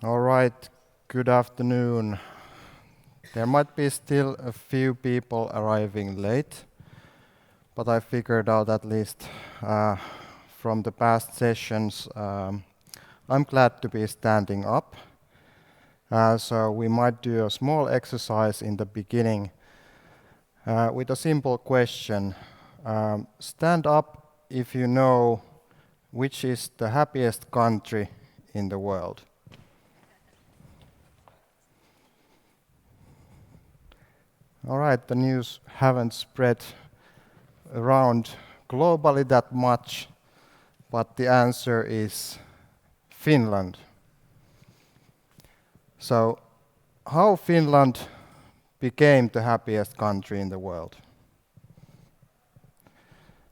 All right, good afternoon. There might be still a few people arriving late, but I figured out at least from the past sessions, I'm glad to be standing up. So we might do a small exercise in the beginning with a simple question. Stand up if you know which is the happiest country in the world. All right, the news haven't spread around globally that much, but the answer is Finland. So, how Finland became the happiest country in the world?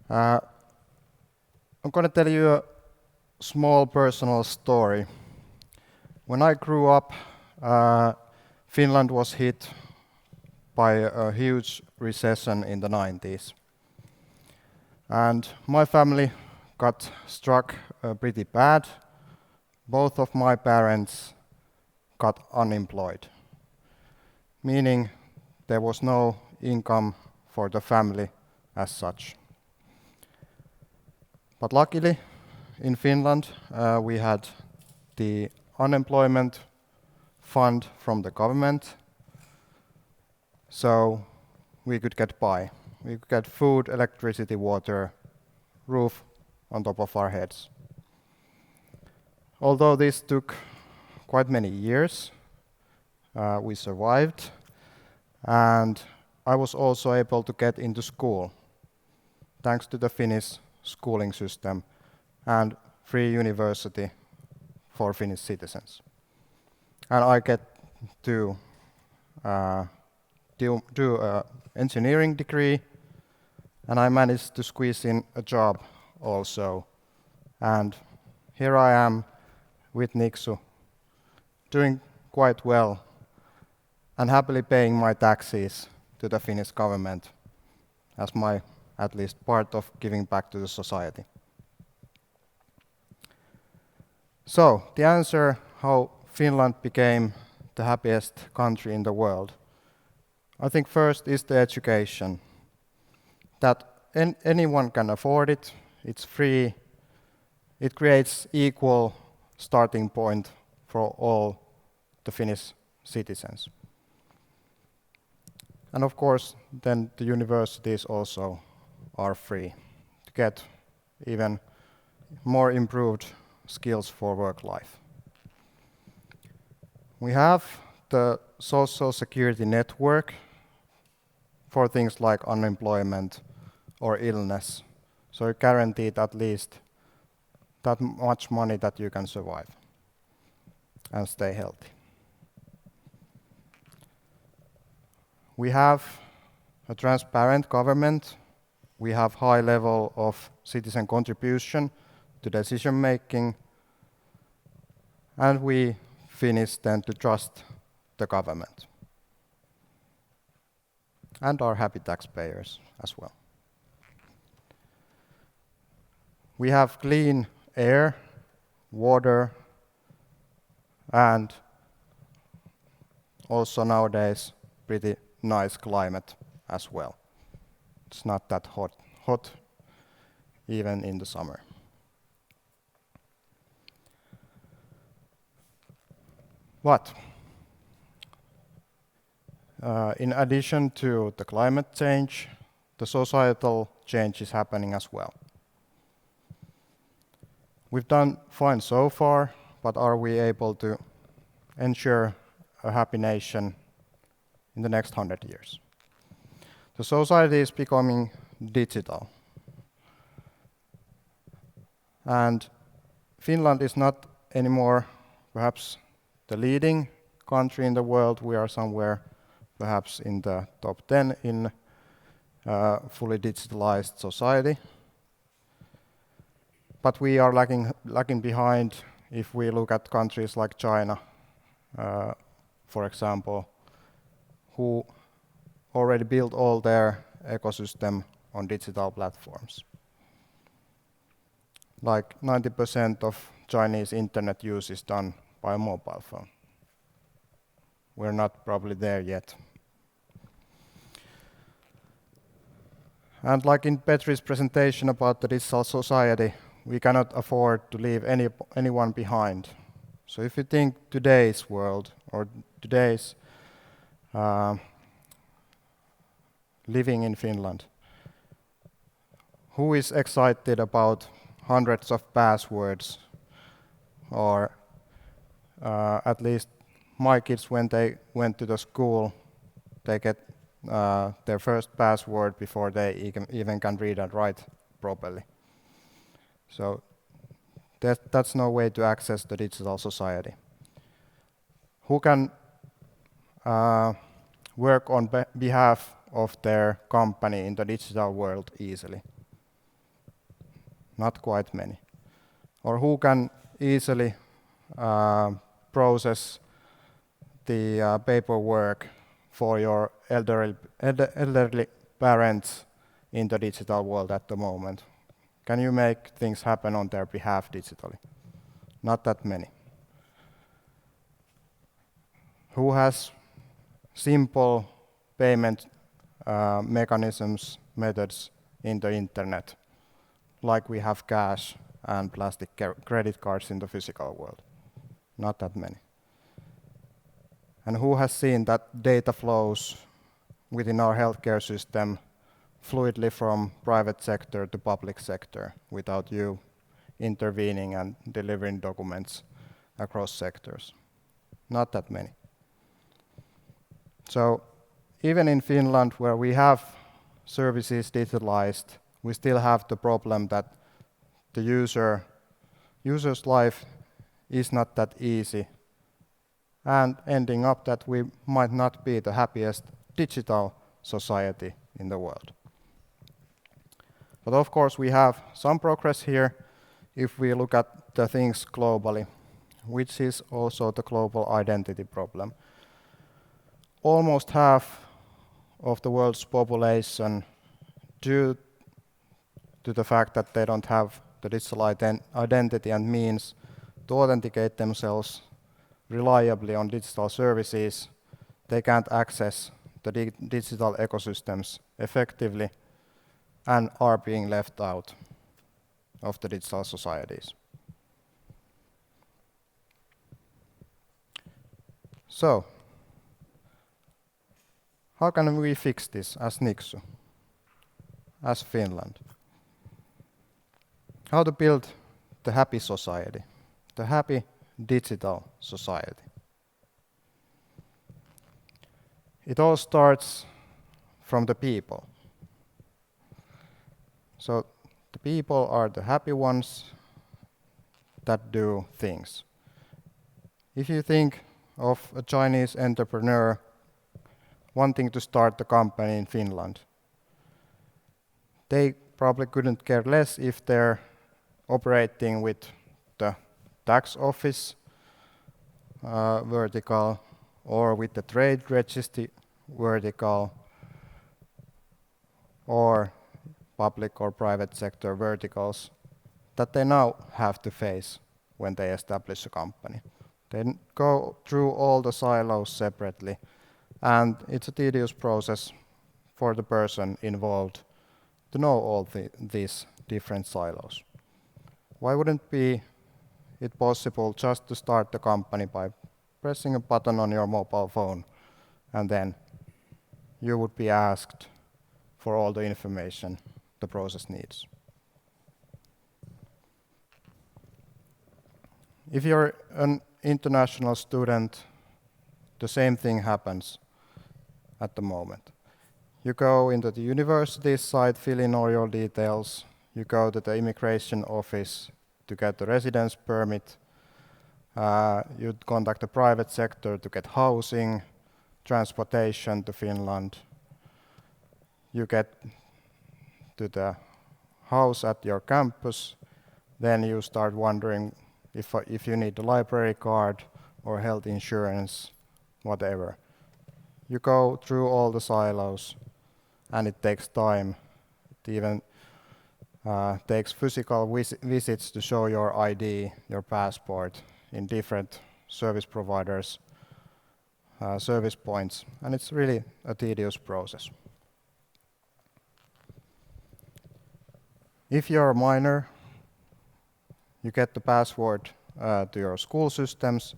I'm going to tell you a small personal story. When I grew up, Finland was hit by a huge recession in the 90s. And my family got struck pretty bad. Both of my parents got unemployed, meaning there was no income for the family as such. But luckily, in Finland, we had the unemployment fund from the government, so we could get by. We could get food, electricity, water, roof on top of our heads. Although this took quite many years, we survived, and I was also able to get into school thanks to the Finnish schooling system and free university for Finnish citizens. And I get to do an engineering degree, and I managed to squeeze in a job also. And here I am with Nixu, doing quite well and happily paying my taxes to the Finnish government as my at least part of giving back to the society. So, the answer how Finland became the happiest country in the world, I think first is the education. That anyone can afford it, it's free, it creates equal starting point for all the Finnish citizens. And of course, then the universities also are free to get even more improved skills for work life. We have the social security network for things like unemployment or illness, so you're guaranteed at least that much money that you can survive and stay healthy. We have a transparent government. We have high level of citizen contribution to decision making, and we Finnish tend to trust the government and are happy taxpayers as well. We have clean air, water, and also nowadays pretty nice climate as well. It's not that hot even in the summer. But in addition to the climate change, the societal change is happening as well. We've done fine so far, but are we able to ensure a happy nation in the next 100 years? The society is becoming digital. And Finland is not anymore perhaps the leading country in the world. We are somewhere perhaps in the top 10 in fully digitalized society. But we are lagging behind if we look at countries like China, for example, who already built all their ecosystem on digital platforms. Like 90% of Chinese internet use is done by a mobile phone. We're not probably there yet. And like in Petri's presentation about the digital society, we cannot afford to leave anyone behind. So if you think today's world or today's living in Finland, who is excited about hundreds of passwords? Or at least my kids, when they went to the school, they get their first password before they even can read and write properly. So that's no way to access the digital society. Who can work on behalf of their company in the digital world easily? Not quite many. Or who can easily process the paperwork for your elderly parents in the digital world at the moment? Can you make things happen on their behalf digitally? Not that many. Who has simple payment mechanisms, methods in the internet, like we have cash and plastic credit cards in the physical world? Not that many. And who has seen that data flows within our healthcare system fluidly from private sector to public sector without you intervening and delivering documents across sectors? Not that many. So even in Finland, where we have services digitalized, we still have the problem that the user's life is not that easy, and ending up that we might not be the happiest digital society in the world. But of course, we have some progress here if we look at the things globally, which is also the global identity problem. Almost half of the world's population, due to the fact that they don't have the digital identity and means to authenticate themselves reliably on digital services, they can't access the digital ecosystems effectively and are being left out of the digital societies. So, how can we fix this as Nixu, as Finland? How to build the happy society, the happy digital society? It all starts from the people. So the people are the happy ones that do things. If you think of a Chinese entrepreneur wanting to start a company in Finland, they probably couldn't care less if they're operating with the tax office vertical or with the trade registry vertical or public or private sector verticals that they now have to face when they establish a company. They go through all the silos separately, and it's a tedious process for the person involved to know all these different silos. Why wouldn't it be possible just to start the company by pressing a button on your mobile phone, and then you would be asked for all the information the process needs? If you're an international student, the same thing happens at the moment. You go into the university site, fill in all your details. You go to the immigration office to get the residence permit. You'd contact the private sector to get housing, transportation to Finland. You get to the house at your campus. Then you start wondering if you need a library card or health insurance, whatever. You go through all the silos, and it takes time. It even takes physical visits to show your ID, your passport, in different service providers' service points, and it's really a tedious process. If you're a minor, you get the password to your school systems,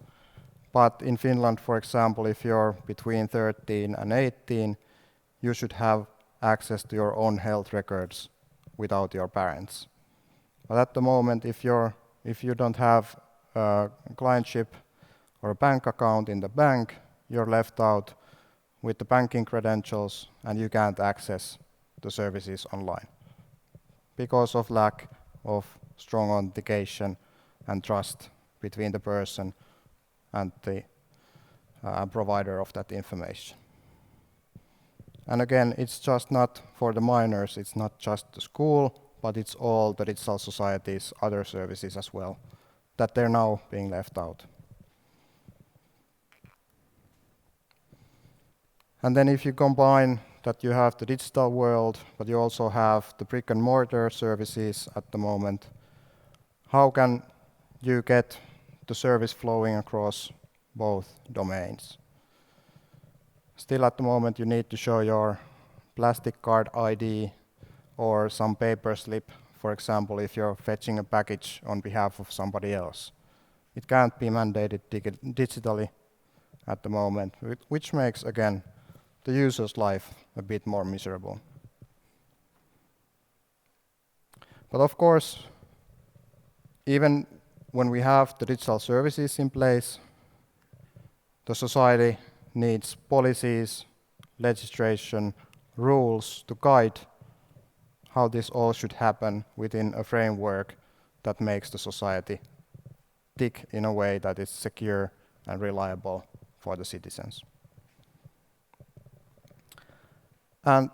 but in Finland, for example, if you're between 13 and 18, you should have access to your own health records without your parents. But at the moment, if you don't have a clientship or a bank account in the bank, you're left out with the banking credentials and you can't access the services online because of lack of strong authentication and trust between the person and the provider of that information. And again, it's just not for the minors, it's not just the school, but it's all the digital society's other services as well, that they're now being left out. And then if you combine that you have the digital world, but you also have the brick and mortar services at the moment, how can you get the service flowing across both domains? Still at the moment you need to show your plastic card ID or some paper slip, for example, if you're fetching a package on behalf of somebody else. It can't be mandated digitally at the moment, which makes, again, the user's life a bit more miserable. But of course, even when we have the digital services in place, the society needs policies, legislation, rules to guide how this all should happen within a framework that makes the society tick in a way that is secure and reliable for the citizens. And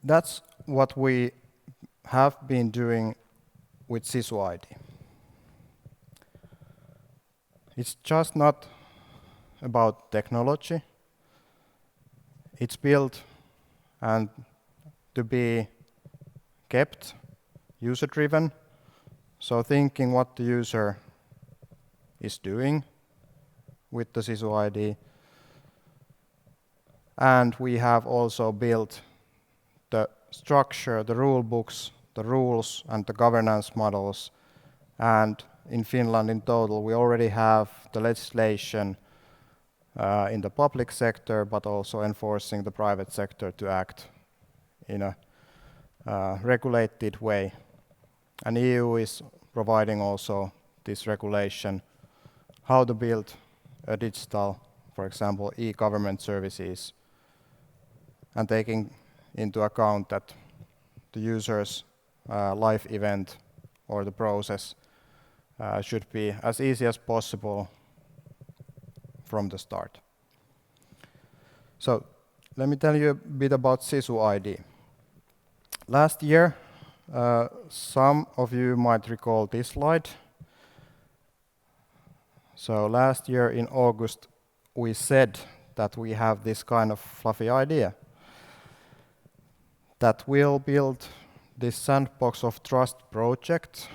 that's what we have been doing with Cso Id. It's just not about technology. It's built and to be kept user-driven, so thinking what the user is doing with the Cso Id. And we have also built the structure, the rule books, the rules and the governance models. And in Finland in total, we already have the legislation in the public sector, but also enforcing the private sector to act in a regulated way. And EU is providing also this regulation, how to build a digital, for example, e-government services, and taking into account that the user's life event or the process should be as easy as possible from the start. So let me tell you a bit about Cso Id. Last year, some of you might recall this slide. So last year in August, we said that we have this kind of fluffy idea that we'll build this sandbox of trust project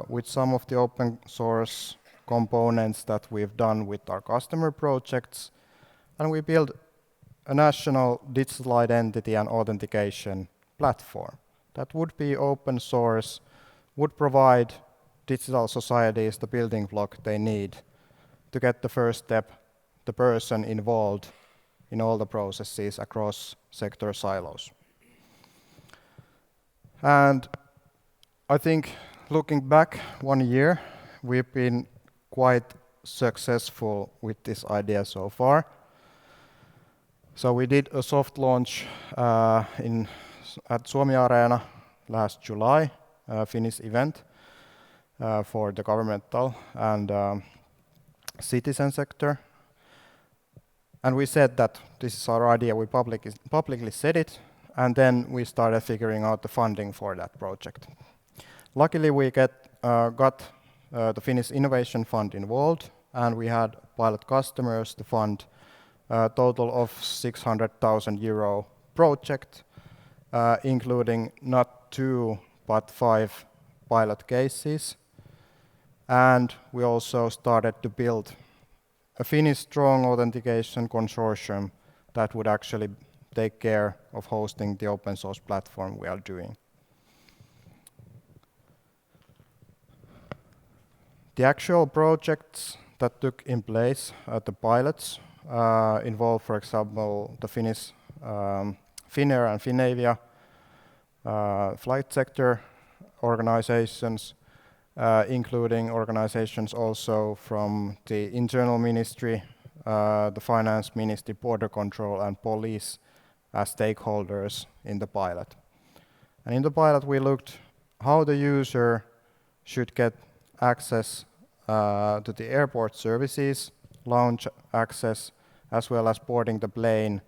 with some of the open source components that we've done with our customer projects, and we build a national digital identity and authentication platform that would be open source, would provide digital societies the building block they need to get the first step, the person involved in all the processes across sector silos. And I think looking back 1 year, we've been quite successful with this idea so far. So we did a soft launch at Suomi Arena last July, a Finnish event for the governmental and citizen sector. And we said that this is our idea, we publicly said it, and then we started figuring out the funding for that project. Luckily, we got the Finnish Innovation Fund involved, and we had pilot customers to fund a total of 600,000 euro project, including not 2 but 5 pilot cases. And we also started to build a Finnish strong authentication consortium that would actually take care of hosting the open source platform we are doing. The actual projects that took in place at the pilots involve, for example, the Finnish Finnair and Finavia flight sector organizations, including organizations also from the internal ministry, the finance ministry, border control, and police as stakeholders in the pilot. And in the pilot, we looked how the user should get access to the airport services, lounge access, as well as boarding the plane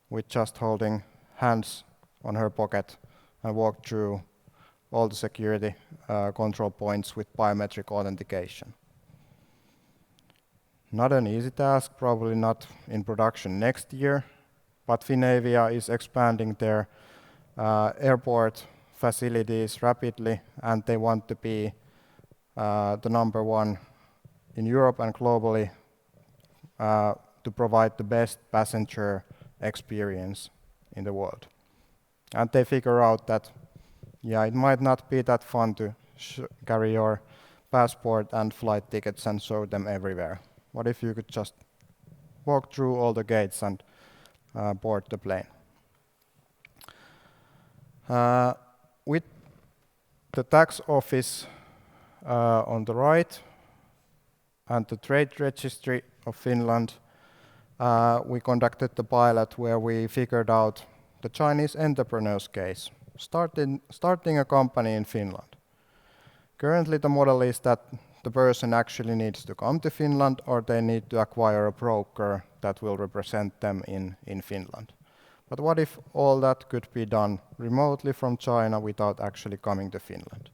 with just holding hands on her pocket and walk through all the security control points with biometric authentication. Not an easy task, probably not in production next year, but Finavia is expanding their airport facilities rapidly, and they want to be the number one in Europe and globally to provide the best passenger experience in the world. And they figure out that, yeah, it might not be that fun to carry your passport and flight tickets and show them everywhere. What if you could just walk through all the gates and board the plane? With the tax office on the right and the trade registry of Finland, we conducted the pilot where we figured out the Chinese entrepreneur's case, starting a company in Finland. Currently the model is that the person actually needs to come to Finland or they need to acquire a broker that will represent them in Finland. But what if all that could be done remotely from China without actually coming to Finland?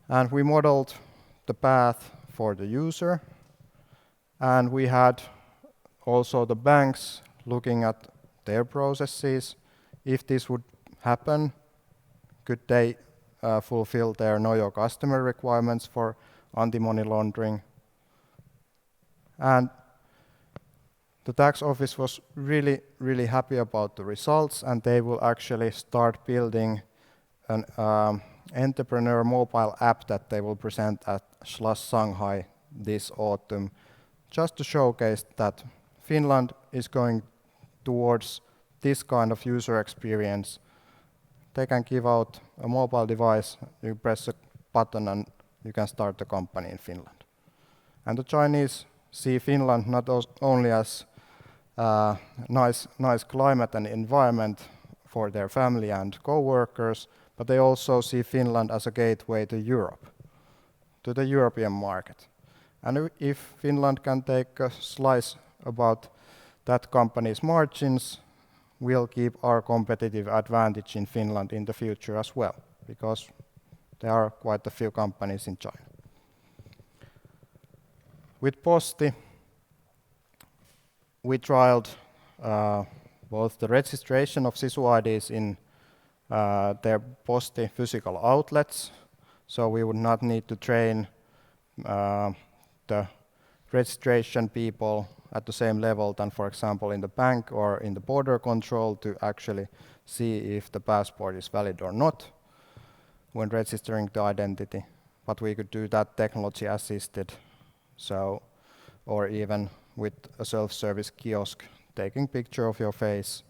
And we modeled the path for the user, and we had also the banks looking at their processes. If this would happen, could they fulfill their know your customer requirements for anti-money laundering? And the tax office was really, really happy about the results, and they will actually start building an entrepreneur mobile app that they will present at Slush Shanghai this autumn, just to showcase that Finland is going towards this kind of user experience. They can give out a mobile device, you press a button and you can start a company in Finland. And the Chinese see Finland not only as nice climate and environment for their family and co-workers, but they also see Finland as a gateway to Europe, to the European market. And if Finland can take a slice about that company's margins, we'll keep our competitive advantage in Finland in the future as well, because there are quite a few companies in China. With Posti, we trialed both the registration of Cso Ids in their Posti physical outlets, so we would not need to train the registration people at the same level than, for example, in the bank or in the border control to actually see if the passport is valid or not when registering the identity. But we could do that technology assisted, so, or even with a self-service kiosk, taking picture of your face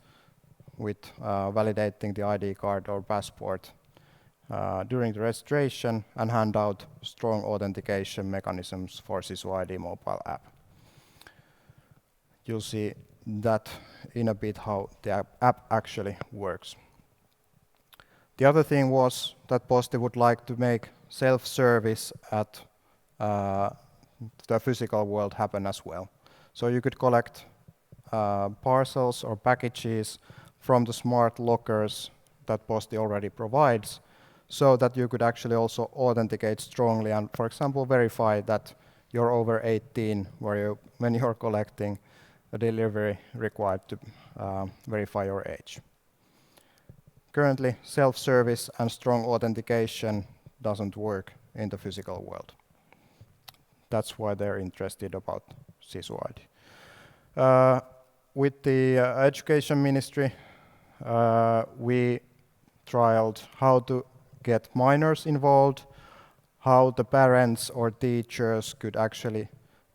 with validating the ID card or passport during the registration and hand out strong authentication mechanisms for Cso Id mobile app. You'll see that in a bit how the app actually works. The other thing was that Posti would like to make self-service at the physical world happen as well. So you could collect parcels or packages from the smart lockers that Posti already provides, so that you could actually also authenticate strongly and, for example, verify that you're over 18 when you're collecting a delivery required to verify your age. Currently, self-service and strong authentication doesn't work in the physical world. That's why they're interested about Cso Id. With the Education Ministry, we trialed how to get minors involved, how the parents or teachers could actually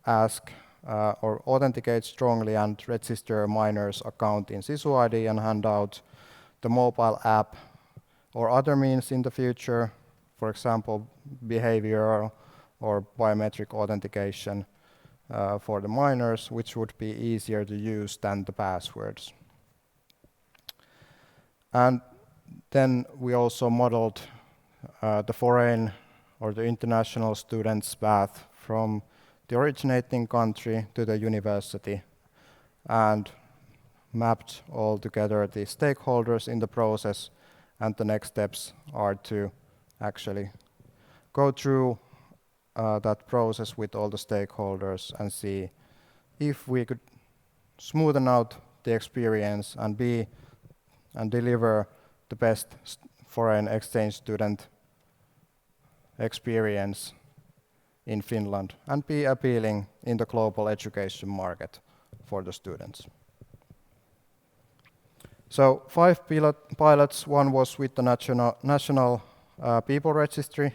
ask or authenticate strongly and register a minor's account in Cso Id and hand out the mobile app or other means in the future, for example, behavioral or biometric authentication for the minors, which would be easier to use than the passwords. And then we also modeled the foreign or the international students' path from the originating country to the university and mapped all together the stakeholders in the process, and the next steps are to actually go through that process with all the stakeholders and see if we could smoothen out the experience and deliver the best foreign exchange student experience in Finland and be appealing in the global education market for the students. So 5 pilots, one was with the National People Registry,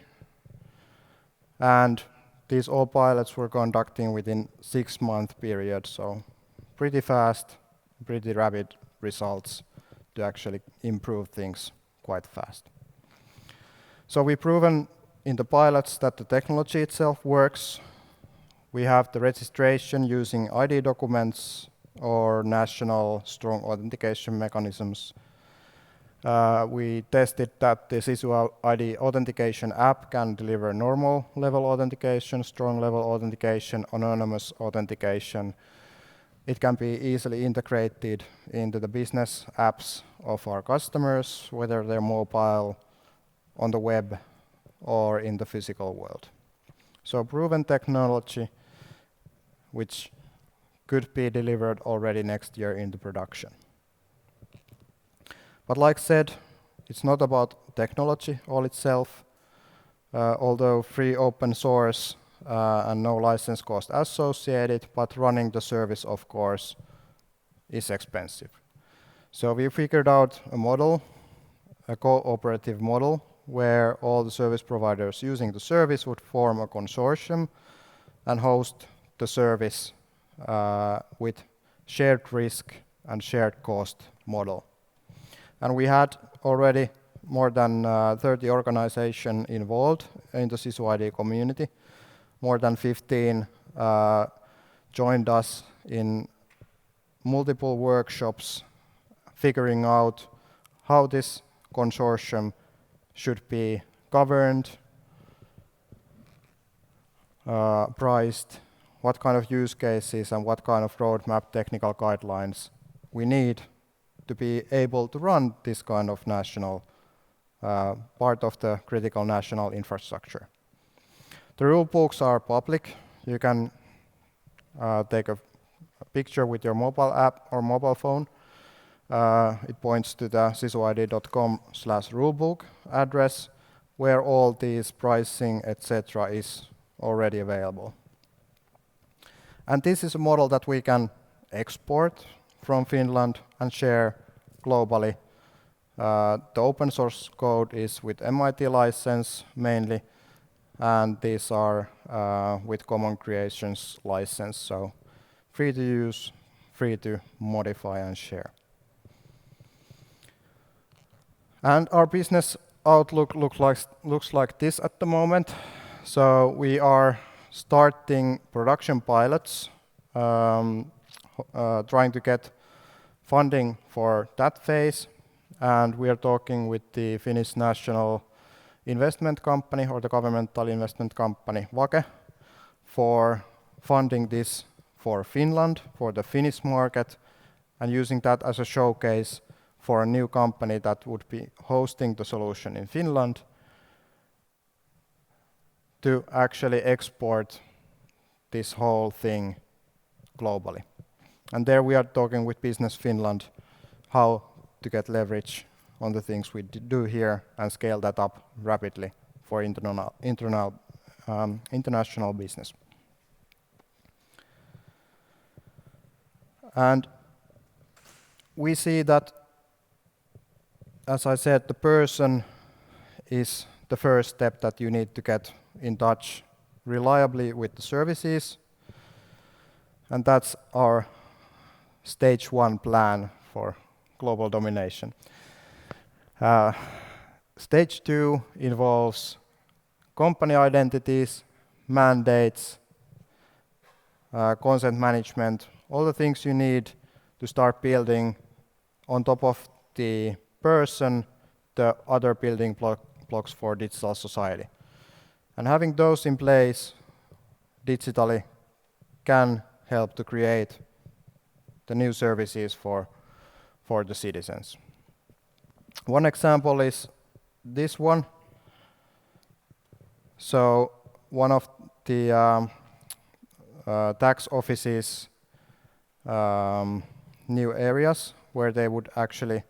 and these all pilots were conducting within 6-month period, so pretty fast, pretty rapid results to actually improve things quite fast. So we've proven in the pilots that the technology itself works. We have the registration using ID documents or national strong authentication mechanisms. We tested that the Cso Id authentication app can deliver normal level authentication, strong level authentication, anonymous authentication. It can be easily integrated into the business apps of our customers, whether they're mobile, on the web, or in the physical world. So proven technology, which could be delivered already next year into production. But like said, it's not about technology all itself, although free open source and no license cost associated, but running the service, of course, is expensive. So we figured out a model, a cooperative model, where all the service providers using the service would form a consortium and host the service with shared risk and shared cost model. And we had already more than 30 organizations involved in the Cso Id community. More than 15 joined us in multiple workshops figuring out how this consortium should be governed, priced, what kind of use cases and what kind of roadmap technical guidelines we need to be able to run this kind of national part of the critical national infrastructure. The rule books are public. You can take a picture with your mobile app or mobile phone. It points to the csoid.com/rulebook address where all these pricing, etc. is already available. And this is a model that we can export from Finland and share globally. The open source code is with MIT license mainly, and these are with Common Creations license, so free to use, free to modify and share. And our business outlook looks like this at the moment. So we are starting production pilots, trying to get funding for that phase, and we are talking with the Finnish national investment company or the governmental investment company Vake for funding this for Finland, for the Finnish market, and using that as a showcase for a new company that would be hosting the solution in Finland to actually export this whole thing globally. And there we are talking with Business Finland how to get leverage on the things we do here and scale that up rapidly for international business. And we see that, as I said, the person is the first step that you need to get in touch reliably with the services. And that's our stage 1 plan for global domination. Stage 2 involves company identities, mandates, consent management, all the things you need to start building on top of the person, the other building blocks for digital society. And having those in place digitally can help to create the new services for the citizens. One example is this one. So one of the tax office's new areas where they would actually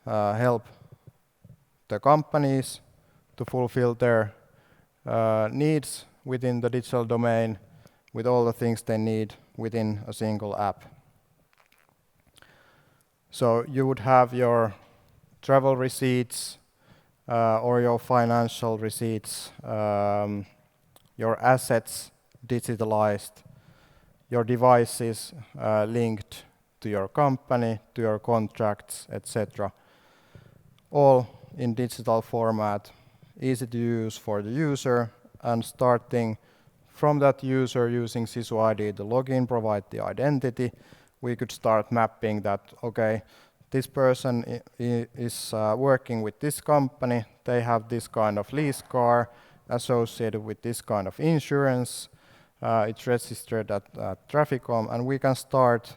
help the companies to fulfill their needs within the digital domain with all the things they need within a single app. So you would have your travel receipts or your financial receipts, your assets digitalized, your devices linked to your company, to your contracts, etc. All in digital format, easy to use for the user, and starting from that user using Cso Id, the login, provide the identity, we could start mapping that, okay, this person is working with this company, they have this kind of lease car associated with this kind of insurance, it's registered at Traficom, and we can start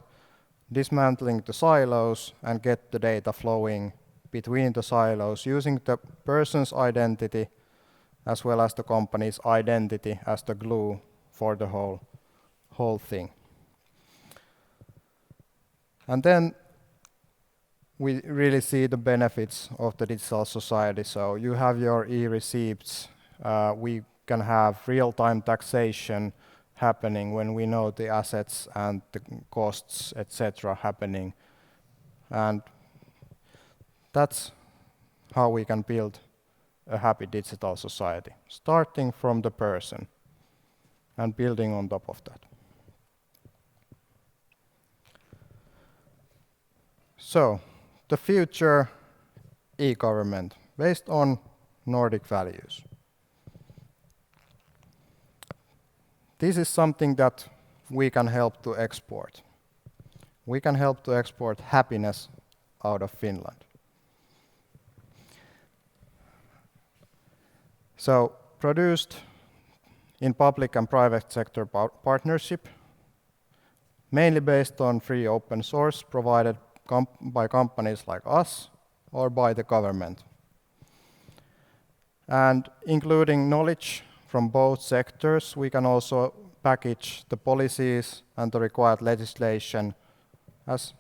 dismantling the silos and get the data flowing between the silos using the person's identity as well as the company's identity as the glue for the whole thing. And then we really see the benefits of the digital society. So you have your e-receipts. We can have real-time taxation happening when we know the assets and the costs, etc. happening. And that's how we can build a happy digital society, starting from the person and building on top of that. So, the future e-government based on Nordic values. This is something that we can help to export. We can help to export happiness out of Finland. So, produced in public and private sector partnership, mainly based on free open source provided by companies like us or by the government. And including knowledge from both sectors, we can also package the policies and the required legislation as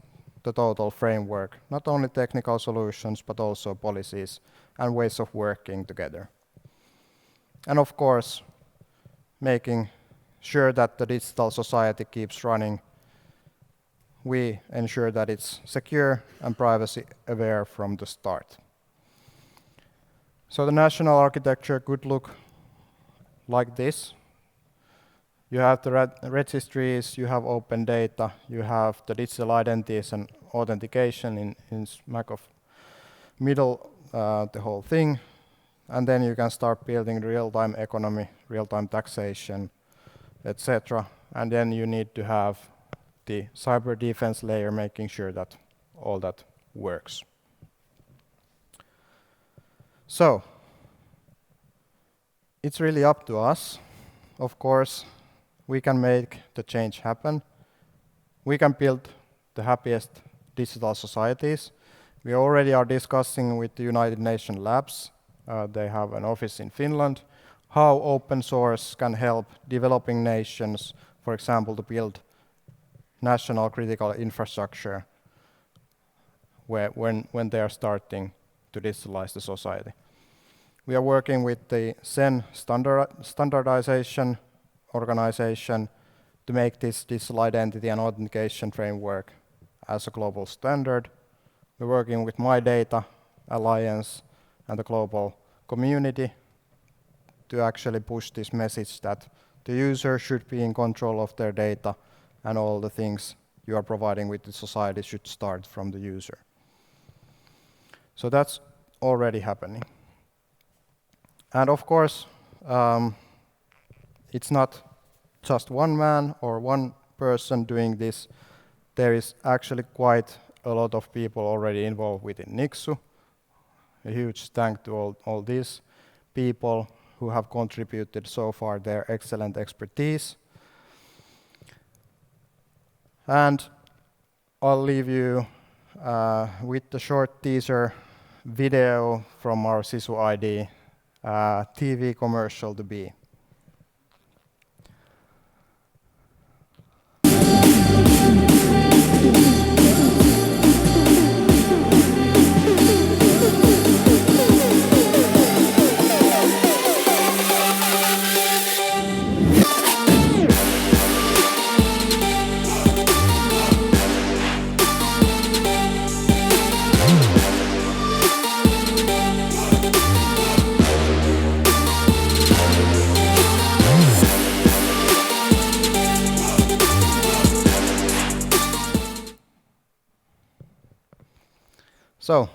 the total framework, not only technical solutions, but also policies and ways of working together. And of course, making sure that the digital society keeps running, we ensure that it's secure and privacy aware from the start. So the national architecture could look like this. You have the registries, you have open data, you have the digital identities and authentication in smack of middle, the whole thing. And then you can start building real-time economy, real-time taxation, etc. And then you need to have the cyber defense layer making sure that all that works. So, it's really up to us. Of course, we can make the change happen. We can build the happiest digital societies. We already are discussing with the United Nations labs. They have an office in Finland, how open source can help developing nations, for example, to build national critical infrastructure when they are starting to digitalize the society. We are working with the CEN standardization organization to make this digital identity and authentication framework as a global standard. We're working with My Data Alliance and the global community to actually push this message that the user should be in control of their data, and all the things you are providing with the society should start from the user. So that's already happening. And of course, it's not just one man or one person doing this. There is actually quite a lot of people already involved within Nixu. A huge thank to all these people who have contributed so far their excellent expertise. And I'll leave you with the short teaser video from our Cso Id TV commercial to be. So,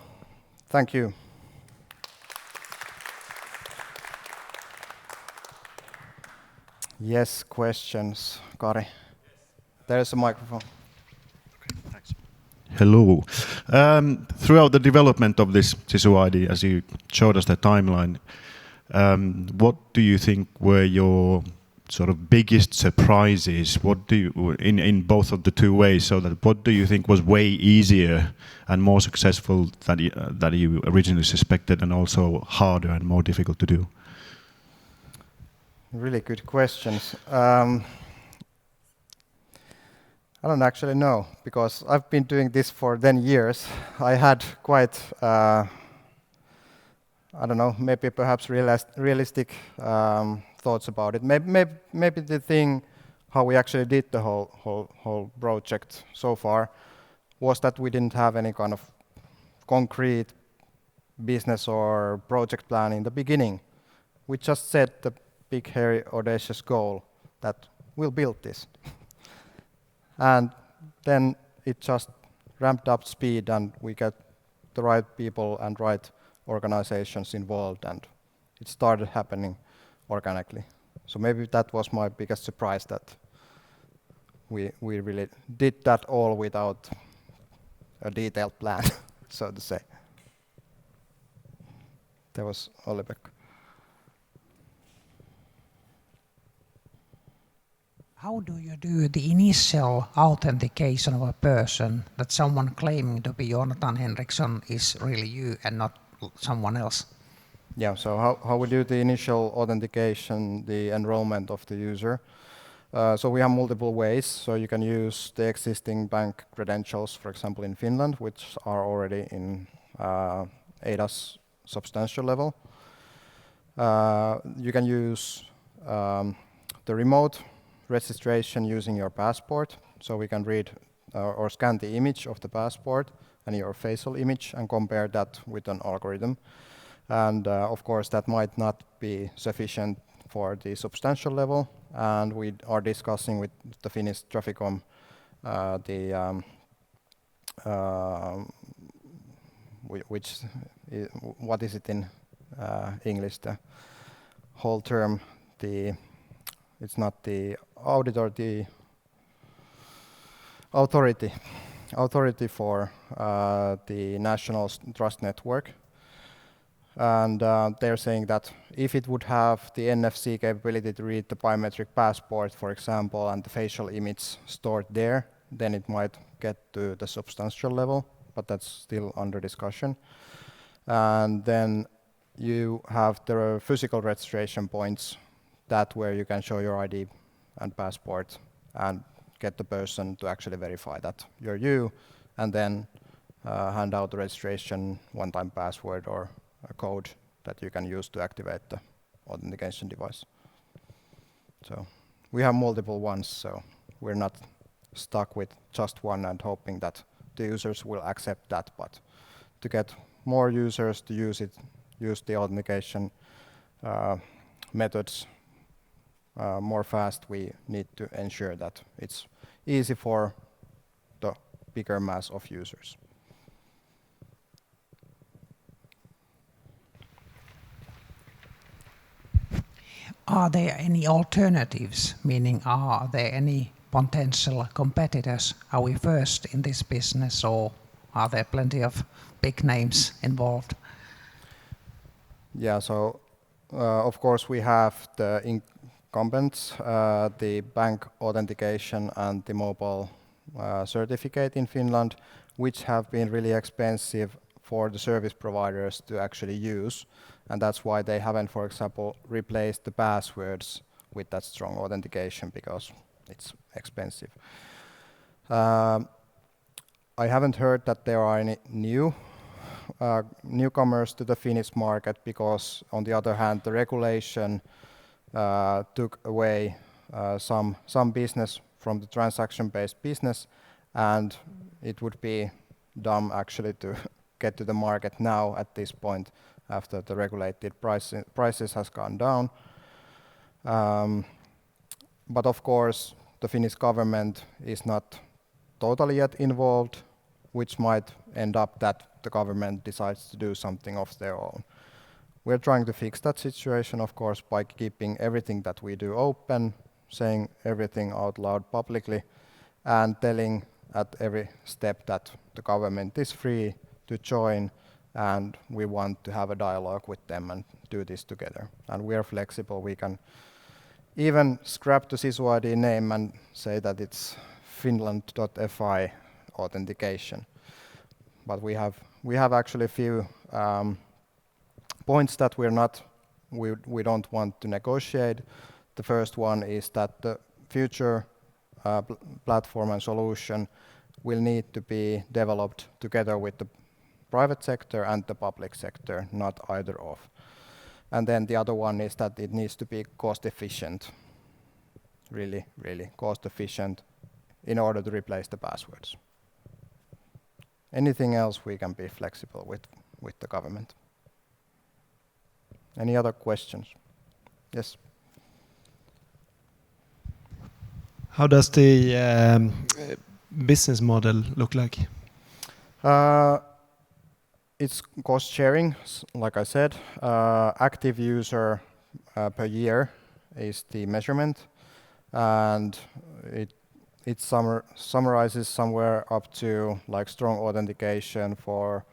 thank you. Yes, questions. Kari. There's a microphone. Okay, thanks. Hello. Throughout the development of this Cso Id, as you showed us the timeline, what do you think were your sort of biggest surprises? What do you, in both of the two ways, so that what do you think was way easier and more successful that you originally suspected, and also harder and more difficult to do? Really good questions. I don't actually know, because I've been doing this for 10 years. I had quite, I don't know, maybe perhaps realistic thoughts about it. Maybe the thing how we actually did the whole project so far was that we didn't have any kind of concrete business or project plan in the beginning. We just set the big, hairy, audacious goal that we'll build this. And then it just ramped up speed, and we got the right people and right organizations involved, and it started happening organically. So maybe that was my biggest surprise, that we really did that all without a detailed plan, so to say. There was Olli-Pekka. How do you do the initial authentication of a person, that someone claiming to be Joonatan Henriksson is really you and not someone else? Yeah, so how we do the initial authentication, the enrollment of the user. So we have multiple ways. So you can use the existing bank credentials, for example, in Finland, which are already in eIDAS substantial level. You can use the remote registration using your passport. So we can read or scan the image of the passport and your facial image and compare that with an algorithm. And of course, that might not be sufficient for the substantial level. And we are discussing with the Finnish Traficom what is it in English, the whole term, it's not the auditor, the authority for the national trust network. And they're saying that if it would have the NFC capability to read the biometric passport, for example, and the facial image stored there, then it might get to the substantial level, but that's still under discussion. And then you have the physical registration points, that where you can show your ID and passport and get the person to actually verify that you're you, and then hand out the registration one-time password or a code that you can use to activate the authentication device. So we have multiple ones, so we're not stuck with just one and hoping that the users will accept that, but to get more users to use the authentication methods more fast, we need to ensure that it's easy for the bigger mass of users. Are there any alternatives, meaning are there any potential competitors? Are we first in this business, or are there plenty of big names involved? Yeah, so of course we have the incumbents, the bank authentication and the mobile certificate in Finland, which have been really expensive for the service providers to actually use. And that's why they haven't, for example, replaced the passwords with that strong authentication, because it's expensive. I haven't heard that there are any newcomers to the Finnish market, because on the other hand, the regulation took away some business from the transaction-based business, and it would be dumb actually to get to the market now at this point after the regulated prices has gone down. But of course, the Finnish government is not totally yet involved, which might end up that the government decides to do something of their own. We're trying to fix that situation, of course, by keeping everything that we do open, saying everything out loud publicly, and telling at every step that the government is free to join, and we want to have a dialogue with them and do this together. And we are flexible. We can even scrap the Cso Id name and say that it's Finland.fi authentication. But we have actually a few points that we don't want to negotiate. The first one is that the future platform and solution will need to be developed together with the private sector and the public sector, not either of. And then the other one is that it needs to be cost efficient, really, really cost efficient, in order to replace the passwords. Anything else we can be flexible with the government. Any other questions? Yes. How does the business model look like? It's cost sharing, like I said. Active user per year is the measurement, and it summarizes somewhere up to like strong authentication for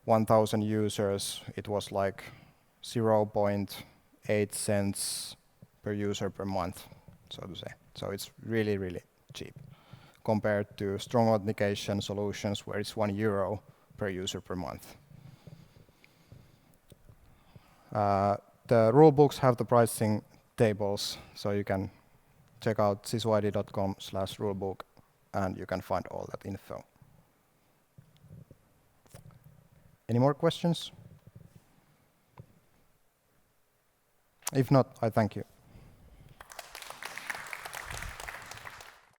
1,000 users. It was like 0.8 cents per user per month, so to say. So it's really, really cheap compared to strong authentication solutions where it's €1 per user per month. The rule books have the pricing tables, so you can check out csoid.com/rulebook and you can find all that info. Any more questions? If not, I thank you.